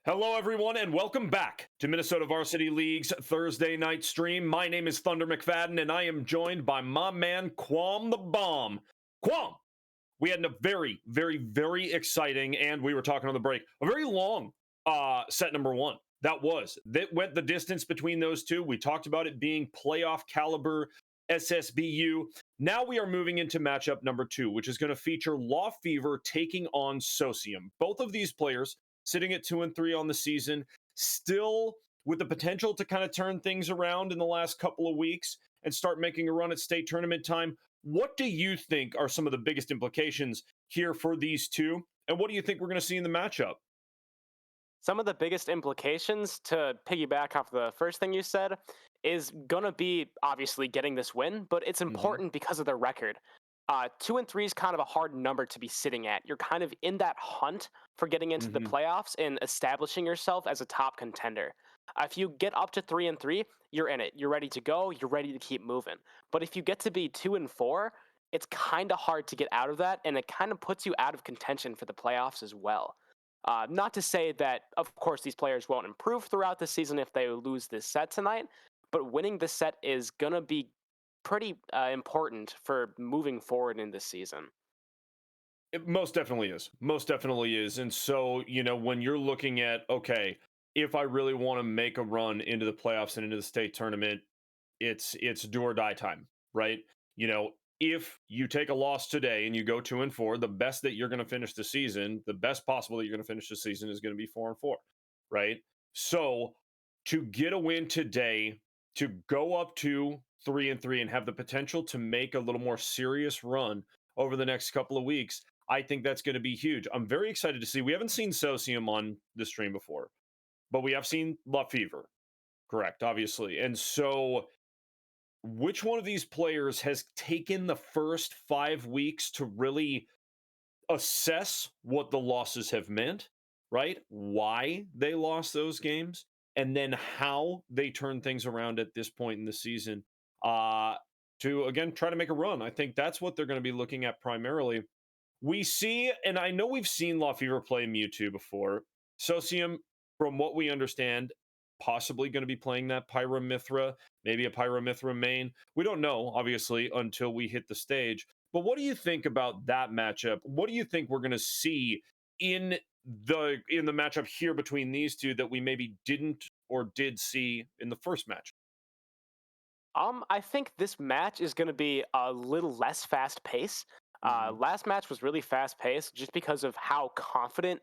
Hello, everyone, and welcome back to Minnesota Varsity League's Thursday night stream. My name is Thunder McFadden, and I am joined by my man, Quam the Bomb. Quam, we had a very exciting, and we were talking on the break, a very long set number one. That went the distance between those two. We talked about it being playoff caliber SSBU. Now we are moving into matchup number two, which is going to feature LaFever taking on Socium. Both of these players sitting at 2-3 on the season, still with the potential to kind of turn things around in the last couple of weeks and start making a run at state tournament time. What do you think are some of the biggest implications here for these two? And what do you think we're going to see in the matchup? Some of the biggest implications, to piggyback off the first thing you said, is going to be obviously getting this win, but it's important because of their record. 2-3 is kind of a hard number to be sitting at. You're kind of in that hunt for getting into the playoffs and establishing yourself as a top contender. If you get up to 3-3, you're in it. You're ready to go. You're ready to keep moving. But if you get to be 2-4, it's kind of hard to get out of that, and it kind of puts you out of contention for the playoffs as well. Not to say that, of course, these players won't improve throughout the season if they lose this set tonight, but winning this set is going to be pretty important for moving forward in this season. It most definitely is. Most definitely is. And so, when you're looking at, okay, if I really want to make a run into the playoffs and into the state tournament, it's do or die time, right? If you take a loss today and you go 2-4, the best that you're going to finish the season, the best possible that you're going to finish the season is going to be 4-4, right? So to get a win today, to go up to 3-3 and have the potential to make a little more serious run over the next couple of weeks, I think that's going to be huge. I'm very excited to see. We haven't seen Socium on the stream before, but we have seen LaFever, correct, obviously. And so which one of these players has taken the first 5 weeks to really assess what the losses have meant, right? Why they lost those games, and then how they turn things around at this point in the season to, again, try to make a run. I think that's what they're going to be looking at primarily. We see, and I know we've seen LaFever play Mewtwo before. Socium, from what we understand, possibly going to be playing that Pyramithra, maybe a Pyramithra main. We don't know, obviously, until we hit the stage. But what do you think about that matchup? What do you think we're going to see in the matchup here between these two that we maybe didn't or did see in the first match? I think this match is going to be a little less fast pace. Last match was really fast paced just because of how confident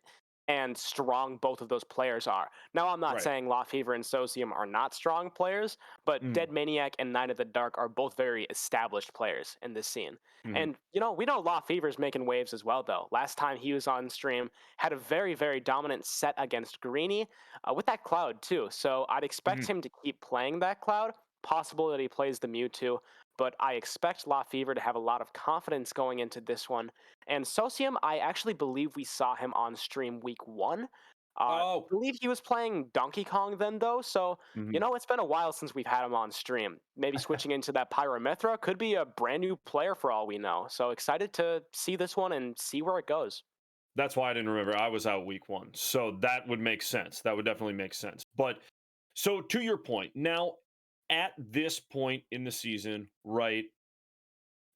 and strong both of those players are. Now, I'm not saying LaFever and Socium are not strong players, but Dead Maniac and Night of the Dark are both very established players in this scene. And, we know LaFever's making waves as well, though. Last time he was on stream, had a very dominant set against Greeny with that Cloud, too. So I'd expect him to keep playing that Cloud. Possible that he plays the Mewtwo, but I expect LaFever to have a lot of confidence going into this one. And Socium, I actually believe we saw him on stream week 1. I believe he was playing Donkey Kong then, though, so, it's been a while since we've had him on stream. Maybe switching into that Pyramithra could be a brand new player for all we know. So excited to see this one and see where it goes. That's why I didn't remember. I was out week 1, so that would make sense. That would definitely make sense. But, so to your point, now, at this point in the season, right,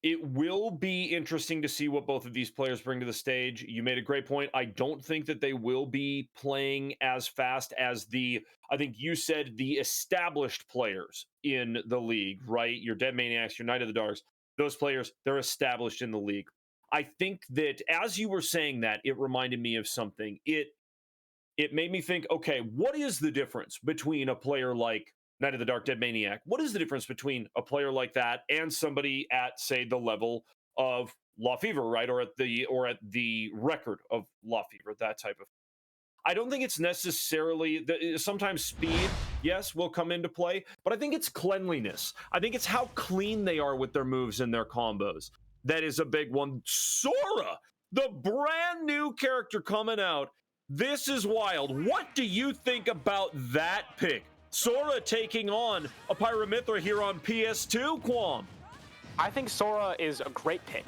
it will be interesting to see what both of these players bring to the stage. You made a great point. I don't think that they will be playing as fast as I think you said, the established players in the league, right? Your Dead Maniacs, your Night of the Darks, those players, they're established in the league. I think that as you were saying that, it reminded me of something. It made me think, okay, what is the difference between a player like Night of the Dark, Dead Maniac? What is the difference between a player like that and somebody at, say, the level of LaFever, right? Or at the record of LaFever, that type of. I don't think it's necessarily sometimes speed, yes, will come into play, but I think it's cleanliness. I think it's how clean they are with their moves and their combos. That is a big one. Sora, the brand new character coming out. This is wild. What do you think about that pick? Sora taking on a Pyramithra here on PS2, Quam. I think Sora is a great pick.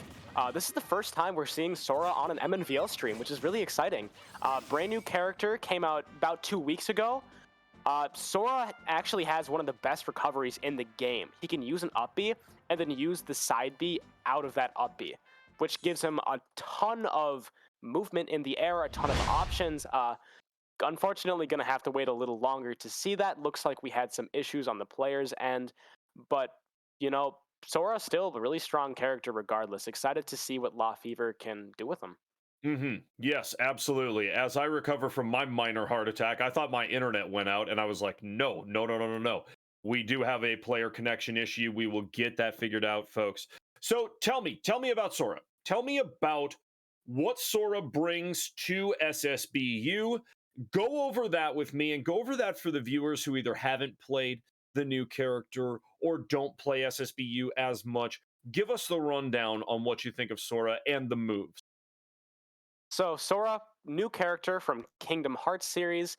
This is the first time we're seeing Sora on an MNVL stream, which is really exciting. Brand new character came out about 2 weeks ago. Sora actually has one of the best recoveries in the game. He can use an up B and then use the side B out of that up B, which gives him a ton of movement in the air, a ton of options. Unfortunately, going to have to wait a little longer to see that. Looks like we had some issues on the players' end, but you know, Sora's still a really strong character regardless. Excited to see what LaFever can do with him. Yes, absolutely. As I recover from my minor heart attack, I thought my internet went out, and I was like, no, no, no, no, no, no. We do have a player connection issue. We will get that figured out, folks. So tell me about Sora. Tell me about what Sora brings to SSBU. Go over that with me, and go over that for the viewers who either haven't played the new character or don't play SSBU as much. Give us the rundown on what you think of Sora and the moves. So Sora, new character from Kingdom Hearts series,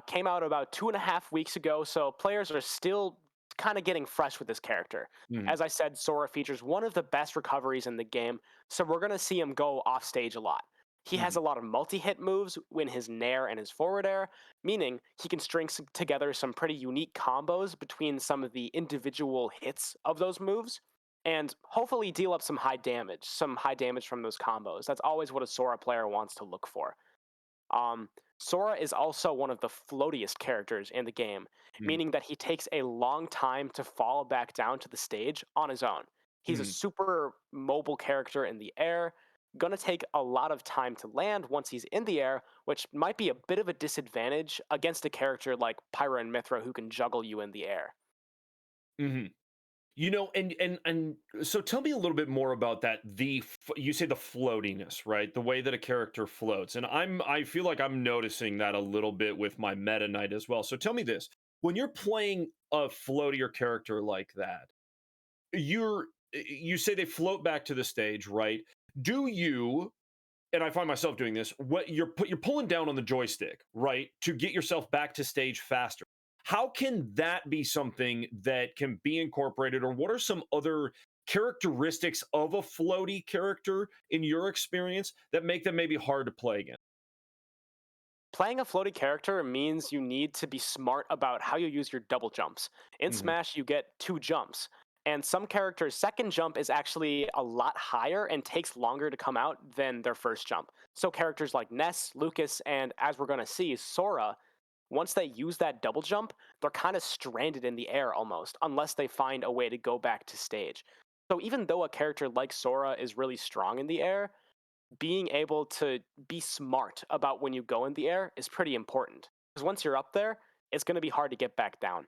came out about 2.5 weeks ago. So players are still kind of getting fresh with this character. Mhm, As I said, Sora features one of the best recoveries in the game, so we're going to see him go off stage a lot. He has mhm, a lot of multi-hit moves in his nair and his forward air, meaning he can string together some pretty unique combos between some of the individual hits of those moves, and hopefully deal up some high damage from those combos. That's always what a Sora player wants to look for. Um, Sora is also one of the floatiest characters in the game, mhm, meaning that he takes a long time to fall back down to the stage on his own. He's a mhm. super mobile character in the air, gonna take a lot of time to land once he's in the air, which might be a bit of a disadvantage against a character like Pyra and Mithra who can juggle you in the air. Mhm. You know, and so tell me a little bit more about that. You say the floatiness, right? The way that a character floats, and I feel like I'm noticing that a little bit with my Meta Knight as well. So tell me this: when you're playing a floatier character like that, you say they float back to the stage, right? Do you? And I find myself doing this. What you're pulling down on the joystick, right, to get yourself back to stage faster. How can that be something that can be incorporated, or what are some other characteristics of a floaty character in your experience that make them maybe hard to play against? Playing a floaty character means you need to be smart about how you use your double jumps. In Hmm. Smash, you get 2 jumps, and some characters' second jump is actually a lot higher and takes longer to come out than their first jump. So, characters like Ness, Lucas, and as we're going to see, Sora, once they use that double jump, they're kind of stranded in the air almost, unless they find a way to go back to stage. So, even though a character like Sora is really strong in the air, being able to be smart about when you go in the air is pretty important. Because once you're up there, it's going to be hard to get back down.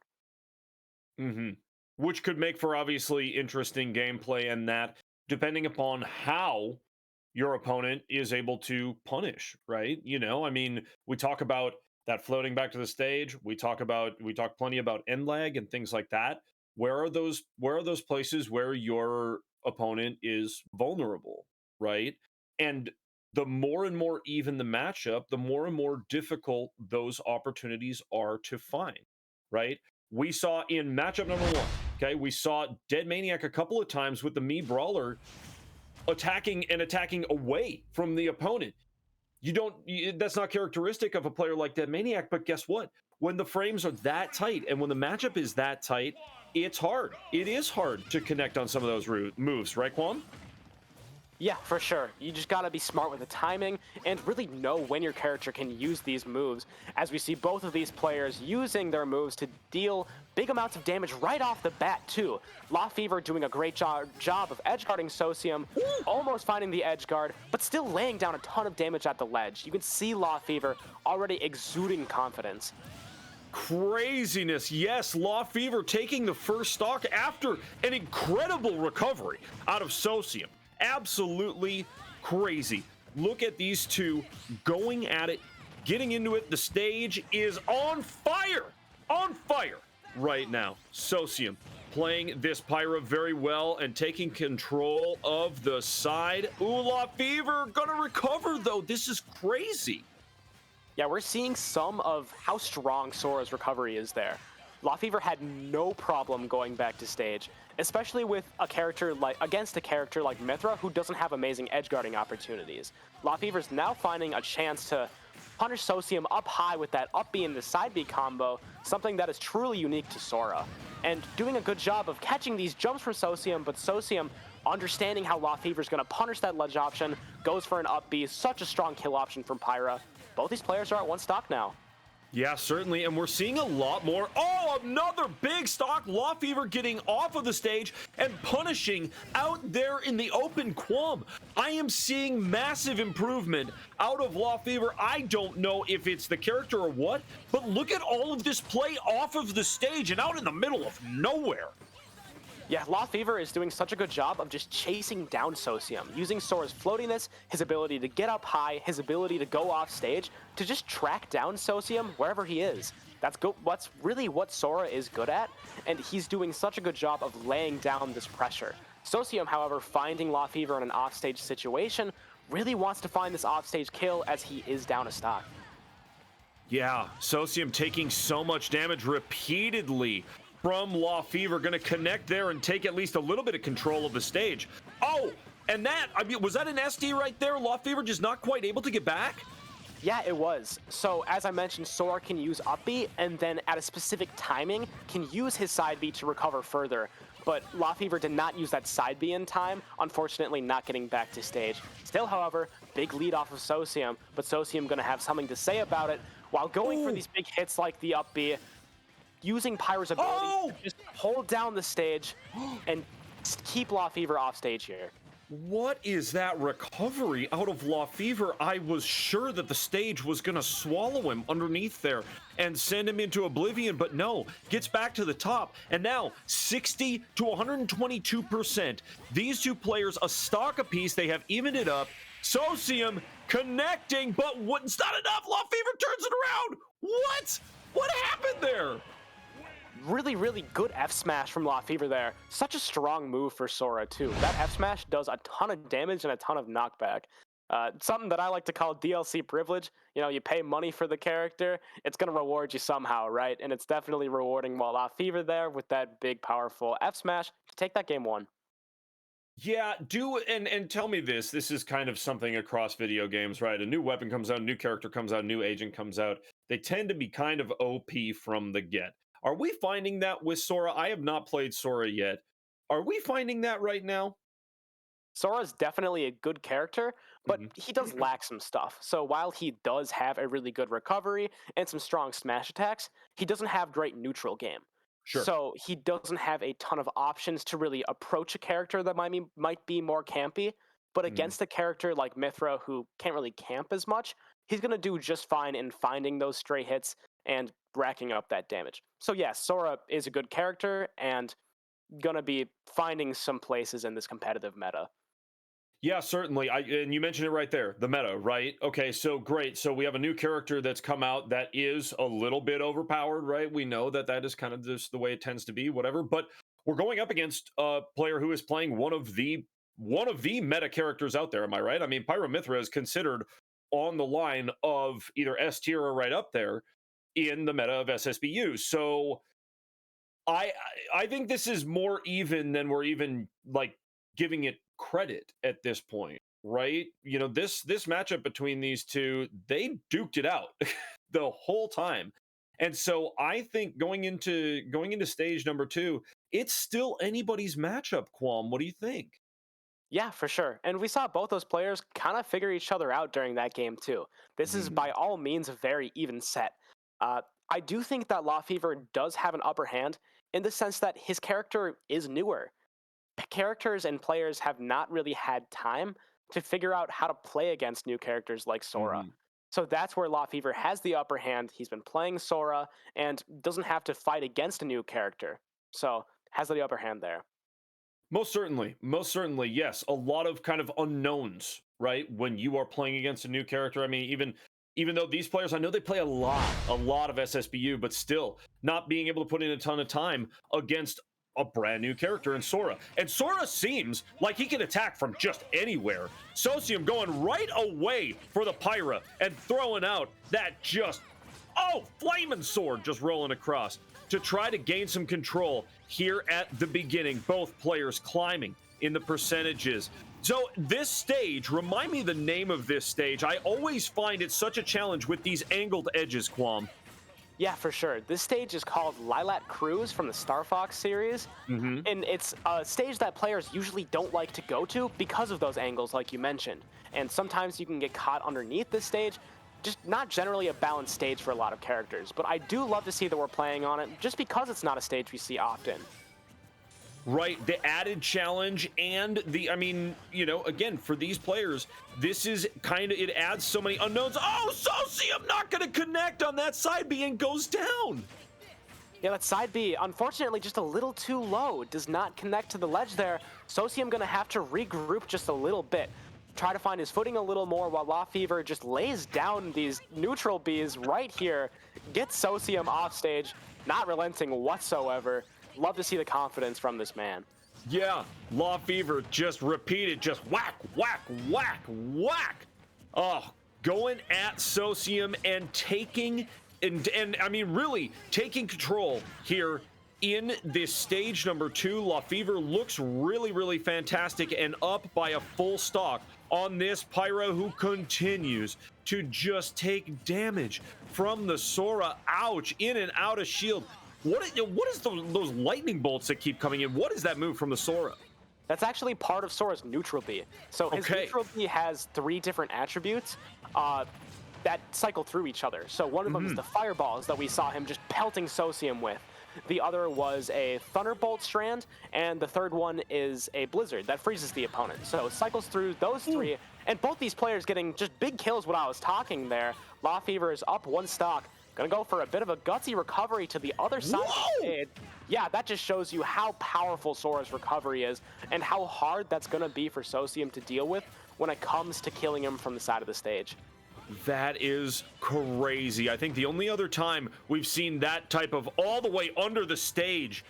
Hmm. Which could make for obviously interesting gameplay, and that depending upon how your opponent is able to punish, right? You know, I mean, we talk about that floating back to the stage. We talk plenty about end lag and things like that. Where are those places where your opponent is vulnerable, right? And the more and more even the matchup, the more and more difficult those opportunities are to find, right? We saw in matchup number one, okay, we saw Dead Maniac a couple of times with the Me Brawler attacking away from the opponent. That's not characteristic of a player like Dead Maniac, but guess what? When the frames are that tight and when the matchup is that tight, it's hard. It is hard to connect on some of those moves, right, Quan? Yeah, for sure. You just gotta be smart with the timing and really know when your character can use these moves, as we see both of these players using their moves to deal big amounts of damage right off the bat, too. LaFever doing a great job of edgeguarding Socium, almost finding the edgeguard, but still laying down a ton of damage at the ledge. You can see LaFever already exuding confidence. Craziness. Yes, LaFever taking the first stock after an incredible recovery out of Socium. Absolutely crazy. Look at these two going at it, getting into it. The stage is on fire right now. Socium playing this Pyra very well and taking control of the side. Ooh, LaFever gonna recover though. This is crazy. Yeah, we're seeing some of how strong Sora's recovery is there. LaFever had no problem going back to stage, especially with a character like against a character like Mithra, who doesn't have amazing edgeguarding opportunities. LaFever's now finding a chance to punish Socium up high with that up B and the side B combo, something that is truly unique to Sora. And doing a good job of catching these jumps from Socium, but Socium, understanding how LaFever's going to punish that ledge option, goes for an up B, such a strong kill option from Pyra. Both these players are at 1 stock now. Yeah, certainly, and we're seeing a lot more. Oh, another big stock. LaFever getting off of the stage and punishing out there in the open Quam. I am seeing massive improvement out of LaFever. I don't know if it's the character or what, but look at all of this play off of the stage and out in the middle of nowhere. Yeah, LaFever is doing such a good job of just chasing down Socium, using Sora's floatiness, his ability to get up high, his ability to go off stage, to just track down Socium wherever he is. That's really what Sora is good at, and he's doing such a good job of laying down this pressure. Socium, however, finding LaFever in an offstage situation, really wants to find this offstage kill as he is down a stock. Yeah, Socium taking so much damage repeatedly from LaFever, going to connect there and take at least a little bit of control of the stage. Oh, and that, I mean, was that an SD right there? LaFever just not quite able to get back? Yeah, it was. So, as I mentioned, Sora can use up B, and then at a specific timing, can use his side B to recover further. But LaFever did not use that side B in time, unfortunately not getting back to stage. Still, however, big lead off of Socium, but Socium going to have something to say about it, while going for these big hits like the up B, using Pyra's ability to just hold down the stage and keep LaFever off stage here. What is that recovery out of LaFever? I was sure that the stage was going to swallow him underneath there and send him into oblivion, but no, gets back to the top. And now 60 to 122%. These two players, a stock apiece, they have evened it up. Socium connecting, but it's not enough. LaFever turns it around. What? What happened there? Really, really good F smash from LaFever there. Such a strong move for Sora, too. That F smash does a ton of damage and a ton of knockback. Something that I like to call DLC privilege. You know, you pay money for the character, it's going to reward you somehow, right? And it's definitely rewarding while LaFever there with that big, powerful F smash to take that game 1. Yeah, and tell me this. This is kind of something across video games, right? A new weapon comes out, a new character comes out, a new agent comes out. They tend to be kind of OP from the get. Are we finding that with Sora? I have not played Sora yet. Are we finding that right now? Sora's definitely a good character, but he does lack some stuff. So while he does have a really good recovery and some strong smash attacks, he doesn't have great neutral game. Sure. So he doesn't have a ton of options to really approach a character that might be more campy. But against a character like Mithra, who can't really camp as much, he's going to do just fine in finding those stray hits and racking up that damage. So yes, Sora is a good character and going to be finding some places in this competitive meta. Yeah, certainly. And you mentioned it right there, the meta, right? Okay, so great. So we have a new character that's come out that is a little bit overpowered, right? We know that that is kind of just the way it tends to be, whatever. But we're going up against a player who is playing one of the meta characters out there. Am I right? I mean, Pyra Mithra is considered on the line of either S tier or right up there in the meta of SSBU. So I think this is more even than we're even like giving it credit at this point, right? You know, this matchup between these two, they duked it out the whole time. And so I think going into stage number 2, it's still anybody's matchup, Qualm. What do you think? Yeah, for sure. And we saw both those players kind of figure each other out during that game too. This is by all means a very even set. I do think that LaFever does have an upper hand in the sense that his character is newer. Characters and players have not really had time to figure out how to play against new characters like Sora. So that's where LaFever has the upper hand. He's been playing Sora and doesn't have to fight against a new character. So has the upper hand there. Most certainly, yes. A lot of kind of unknowns, right? When you are playing against a new character. I mean, even though these players, I know they play a lot of SSBU, but still not being able to put in a ton of time against a brand new character in Sora. And Sora seems like he can attack from just anywhere. Socium going right away for the Pyra and throwing out that flaming sword just rolling across. to try to gain some control here at the beginning. Both players climbing in the percentages. So this stage, remind me the name of this stage. I always find it such a challenge with these angled edges, Quam. Yeah, for sure. This stage is called Lilac Cruise from the Star Fox series. Mm-hmm. And it's a stage that players usually don't like to go to because of those angles, like you mentioned. And sometimes you can get caught underneath this stage. Just not generally a balanced stage for a lot of characters. But I do love to see that we're playing on it just because it's not a stage we see often. Right, the added challenge and I mean, again, for these players, this is kind of, it adds so many unknowns. Oh, Socium not going to connect on that side B and goes down. Yeah, that side B, unfortunately, just a little too low. Does not connect to the ledge there. Socium going to have to regroup just a little bit. Try to find his footing a little more while LaFever just lays down these neutral Bs right here. Gets Socium off stage, not relenting whatsoever. Love to see the confidence from this man. Yeah, LaFever just repeated, just whack, whack, whack, whack. Oh, going at Socium and taking, and I mean, really taking control here in this stage number 2. LaFever looks really, really fantastic and up by a full stock on this Pyro, who continues to just take damage from the Sora. Ouch, in and out of shield. What is those lightning bolts that keep coming in? What is that move from the Sora? That's actually part of Sora's neutral B. So his neutral B has 3 different attributes that cycle through each other. So one of them is the fireballs that we saw him just pelting Socium with. The other was a Thunderbolt strand, and the third one is a Blizzard that freezes the opponent. So it cycles through those 3, and both these players getting just big kills when I was talking there. LaFever is up 1 stock. Gonna go for a bit of a gutsy recovery to the other side of the stage. Yeah, that just shows you how powerful Sora's recovery is and how hard that's gonna be for Socium to deal with when it comes to killing him from the side of the stage. That is crazy. I think the only other time we've seen that type of all the way under the stage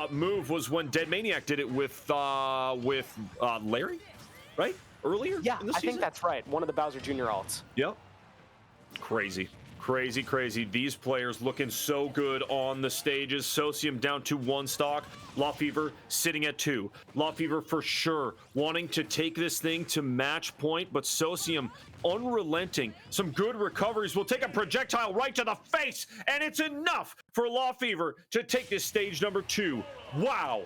move was when Dead Maniac did it with Larry, right? Earlier in the season? I think that's right. One of the Bowser Jr. alts. Yep. Crazy. Crazy, crazy. These players looking so good on the stages. Socium down to 1 stock. LaFever sitting at 2. LaFever for sure wanting to take this thing to match point, but Socium unrelenting. Some good recoveries. Will take a projectile right to the face, and it's enough for LaFever to take this stage number 2. Wow.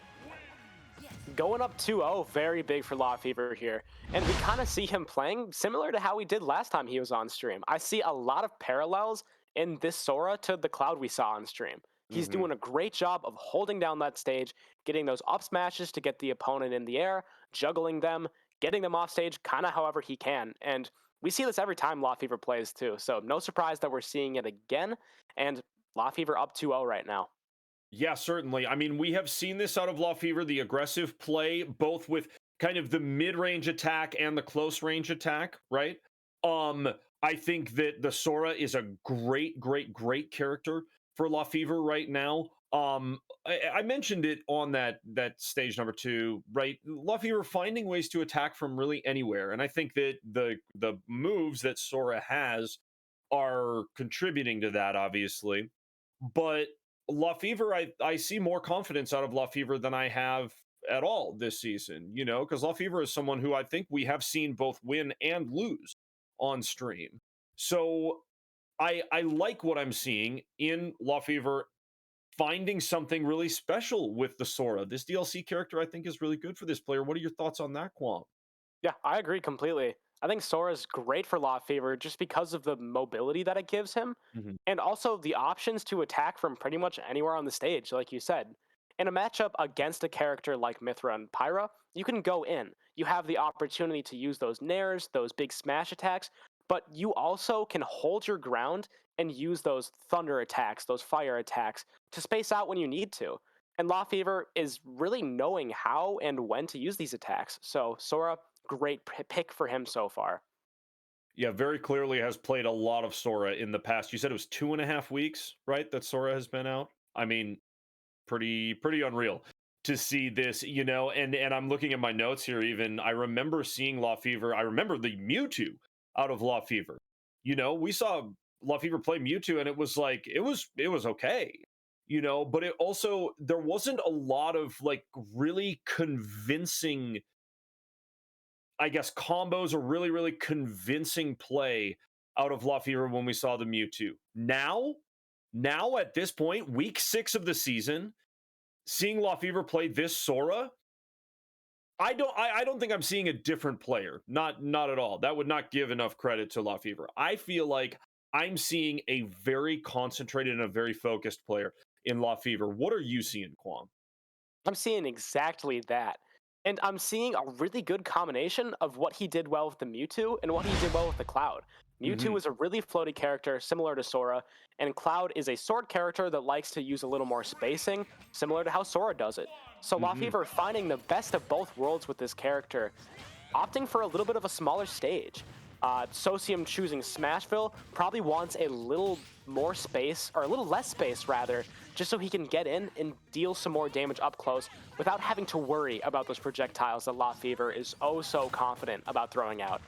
Going up 2-0, very big for LaFever here. And we kind of see him playing similar to how he did last time he was on stream. I see a lot of parallels in this Sora to the Cloud we saw on stream. He's doing a great job of holding down that stage, getting those up smashes to get the opponent in the air, juggling them, getting them off stage kind of however he can. And we see this every time LaFever plays too. So no surprise that we're seeing it again. And LaFever up 2-0 right now. Yeah, certainly. I mean, we have seen this out of LaFever, the aggressive play, both with kind of the mid-range attack and the close-range attack, right? I think that the Sora is a great, great, great character for LaFever right now. I mentioned it on that stage number 2, right? LaFever finding ways to attack from really anywhere, and I think that the moves that Sora has are contributing to that, obviously. But LaFever, I see more confidence out of LaFever than I have at all this season, because LaFever is someone who I think we have seen both win and lose on stream. So I like what I'm seeing in LaFever finding something really special with the Sora. This DLC character I think is really good for this player. What are your thoughts on that, Quam? Yeah, I agree completely. I think Sora's great for LaFever just because of the mobility that it gives him, and also the options to attack from pretty much anywhere on the stage, like you said. In a matchup against a character like Mithra and Pyra, you can go in. You have the opportunity to use those nairs, those big smash attacks, but you also can hold your ground and use those thunder attacks, those fire attacks, to space out when you need to. And LaFever is really knowing how and when to use these attacks. So Sora, great pick for him so far. Yeah, very clearly has played a lot of Sora in the past. You said it was 2.5 weeks, right? That Sora has been out. I mean, pretty unreal to see this, and I'm looking at my notes here. Even I remember seeing LaFever. I remember the Mewtwo out of LaFever. We saw LaFever play Mewtwo, and it was like it was okay. but it also, there wasn't a lot of like really convincing, I guess, combos or really, really convincing play out of LaFever when we saw the Mewtwo. Now at this point, week 6 of the season, seeing LaFever play this Sora, I don't think I'm seeing a different player. Not at all. That would not give enough credit to LaFever. I feel like I'm seeing a very concentrated and a very focused player in LaFever. What are you seeing, Quam? I'm seeing exactly that. And I'm seeing a really good combination of what he did well with the Mewtwo and what he did well with the Cloud. Mewtwo Hmm. is a really floaty character, similar to Sora, and Cloud is a sword character that likes to use a little more spacing, similar to how Sora does it. So Hmm. LaFever finding the best of both worlds with this character, opting for a little bit of a smaller stage. Socium choosing Smashville probably wants a little more space, or a little less space rather, just so he can get in and deal some more damage up close without having to worry about those projectiles that LaFever is oh so confident about throwing out.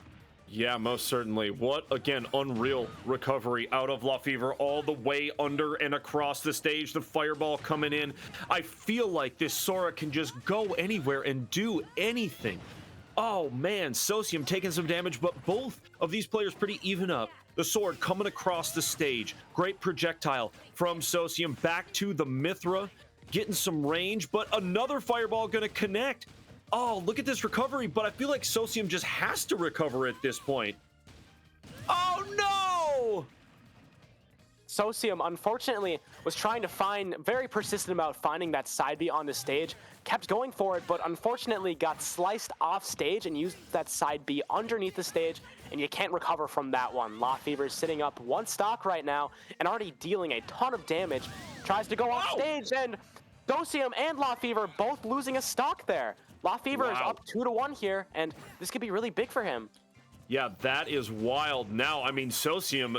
Yeah, most certainly. What, again, unreal recovery out of LaFever, all the way under and across the stage. The fireball coming in. I feel like this Sora can just go anywhere and do anything. Oh man, Socium taking some damage, but both of these players pretty even up. The sword coming across the stage. Great projectile from Socium back to the Mithra, getting some range, but another fireball gonna connect. Oh, look at this recovery, but I feel like Socium just has to recover at this point. Oh no! Socium, unfortunately, was trying to find, very persistent about finding that side B on the stage, kept going for it, but unfortunately got sliced off stage and used that side B underneath the stage, and you can't recover from that one. LaFever is sitting up one stock right now and already dealing a ton of damage, tries to go off Wow! stage, and Socium and LaFever both losing a stock there. LaFever is Wow. up 2-1 here, and this could be really big for him. Yeah, that is wild. Now, I mean, Socium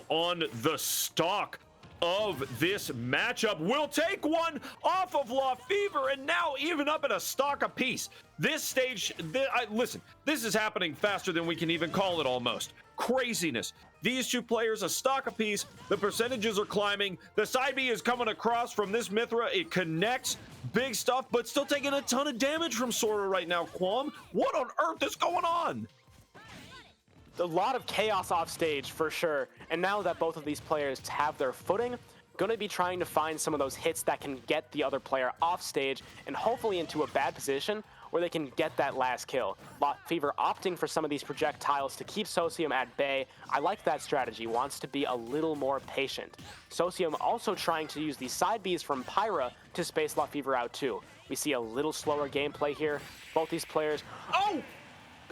on the stock of this matchup will take one off of LaFever, and now even up at a stock apiece. This stage, listen, this is happening faster than we can even call it almost. Craziness. These two players, a stock apiece. The percentages are climbing. The side B is coming across from this Mithra. It connects. Big stuff, but still taking a ton of damage from Sora right now, Quam. What on earth is going on? A lot of chaos off stage for sure. And now that both of these players have their footing, going to be trying to find some of those hits that can get the other player off stage and hopefully into a bad position where they can get that last kill. LaFever opting for some of these projectiles to keep Socium at bay. I like that strategy, wants to be a little more patient. Socium also trying to use the side Bs from Pyra to space LaFever out too. We see a little slower gameplay here. Both these players, Oh!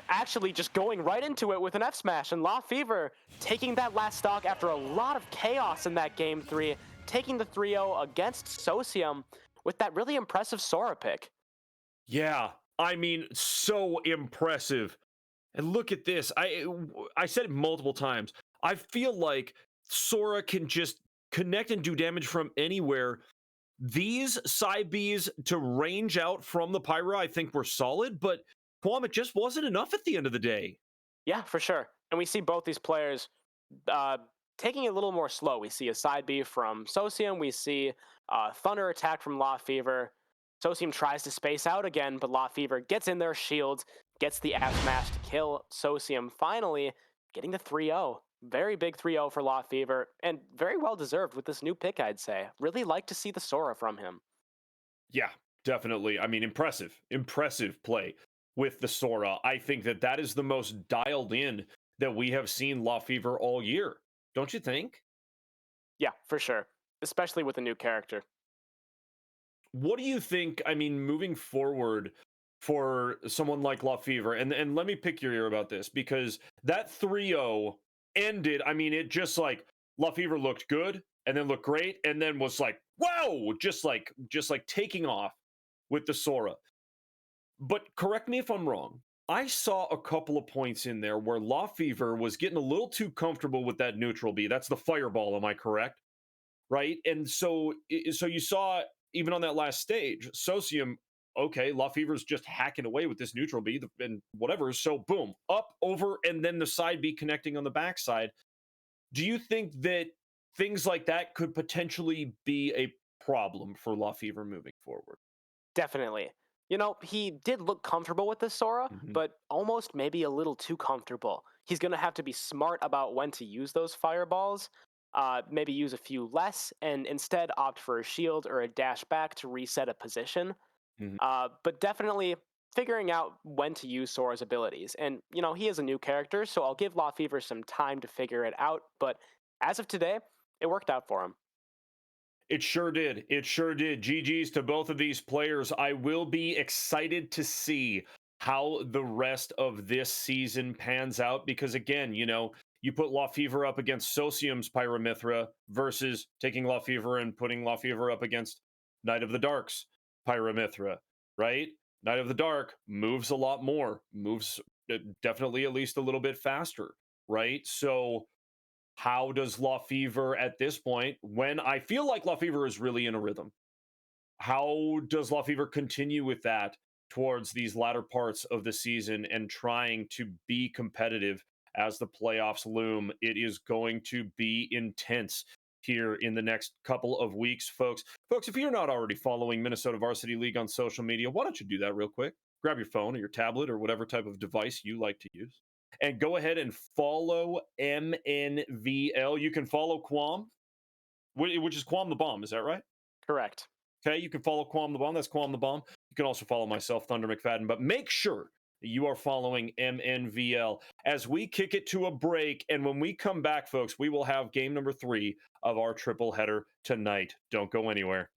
actually just going right into it with an F smash, and LaFever taking that last stock after a lot of chaos in that game 3, taking the 3-0 against Socium with that really impressive Sora pick. Yeah, I mean, so impressive. And look at this. I said it multiple times. I feel like Sora can just connect and do damage from anywhere. These side Bs to range out from the Pyra, I think were solid, but Quam, it just wasn't enough at the end of the day. Yeah, for sure. And we see both these players uh, taking it a little more slow. We see a side B from Socium. We see Thunder attack from LaFever. Socium tries to space out again, but LaFever gets in there, shields, gets the F smash to kill Socium. Finally, getting the 3-0. Very big 3-0 for LaFever, and very well deserved with this new pick, I'd say. Really like to see the Sora from him. Yeah, definitely. I mean, impressive play with the Sora. I think that that is the most dialed in that we have seen LaFever all year. Don't you think? Yeah, for sure. Especially with a new character. What do you think? I mean, moving forward for someone like LaFever, and let me pick your ear about this because that 3-0 ended. I mean, it just like LaFever looked good and then looked great and then was like, whoa, just like taking off with the Sora. But correct me if I'm wrong. I saw a couple of points in there where LaFever was getting a little too comfortable with that neutral B. That's the fireball, am I correct? Right? And so you saw even on that last stage, Socium, okay, LaFever's just hacking away with this neutral B and whatever. So boom, up, over, and then the side B connecting on the backside. Do you think that things like that could potentially be a problem for LaFever moving forward. Definitely. He did look comfortable with the Sora, Mhm. but almost maybe a little too comfortable. He's going to have to be smart about when to use those fireballs, maybe use a few less, and instead opt for a shield or a dash back to reset a position. Mhm. But definitely figuring out when to use Sora's abilities. And, he is a new character, so I'll give LaFever some time to figure it out. But as of today, it worked out for him. It sure did. It sure did. GG's to both of these players. I will be excited to see how the rest of this season pans out because, again, you put LaFever up against Socium's Pyramithra versus taking LaFever and putting LaFever up against Knight of the Dark's Pyramithra, right? Knight of the Dark moves a lot more, moves definitely at least a little bit faster, right? So how does LaFever at this point, when I feel like LaFever is really in a rhythm, how does LaFever continue with that towards these latter parts of the season and trying to be competitive as the playoffs loom? It is going to be intense here in the next couple of weeks, folks. Folks, if you're not already following Minnesota Varsity League on social media, why don't you do that real quick? Grab your phone or your tablet or whatever type of device you like to use and go ahead and follow MNVL. You can follow Quam, which is Quam the Bomb. Is that right? Correct. Okay, you can follow Quam the Bomb. That's Quam the Bomb. You can also follow myself, Thunder McFadden. But make sure that you are following MNVL as we kick it to a break. And when we come back, folks, we will have game number 3 of our triple header tonight. Don't go anywhere.